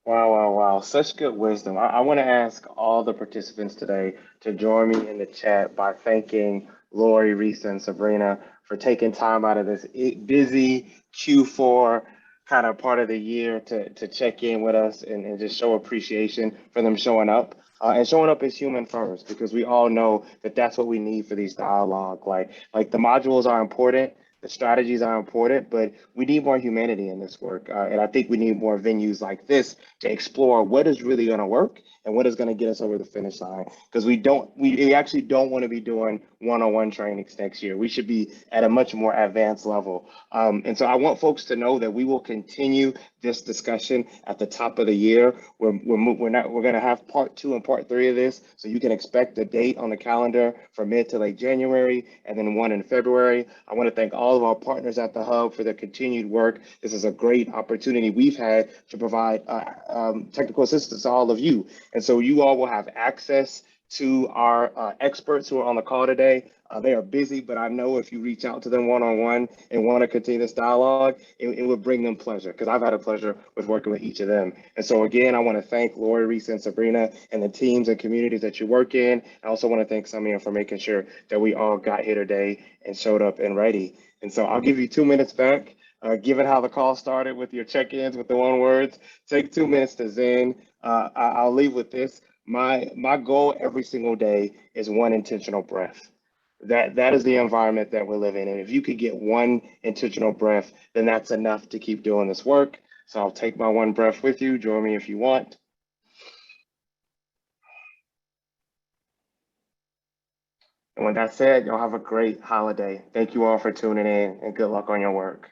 Wow. Such good wisdom. I want to ask all the participants today to join me in the chat by thanking Lori, Risa, and Sabrina for taking time out of this busy Q4 kind of part of the year to check in with us and just show appreciation for them showing up. And showing up as human first, because we all know that that's what we need for these dialogue. Like the modules are important, the strategies are important, but we need more humanity in this work. And I think we need more venues like this to explore what is really going to work and what is going to get us over the finish line. Because we actually don't want to be doing one-on-one trainings next year. We should be at a much more advanced level. And so I want folks to know that we will continue this discussion at the top of the year. We're going to have part 2 and part 3 of this, so you can expect a date on the calendar for mid to late January, and then one in February. I want to thank all of our partners at the Hub for their continued work. This is a great opportunity we've had to provide technical assistance to all of you. And so you all will have access to our experts who are on the call today. They are busy, but I know if you reach out to them one-on-one and want to continue this dialogue, it would bring them pleasure, because I've had a pleasure with working with each of them. And so again, I want to thank Lori, Risa, and Sabrina and the teams and communities that you work in. I also want to thank Samia for making sure that we all got here today and showed up and ready. And so I'll give you 2 minutes back. Given how the call started with your check-ins with the one words, take 2 minutes to zen. I'll leave with this. My goal every single day is one intentional breath. That is the environment that we're living in. If you could get one intentional breath, then that's enough to keep doing this work. So I'll take my one breath with you. Join me if you want. And with that said, y'all have a great holiday. Thank you all for tuning in, and good luck on your work.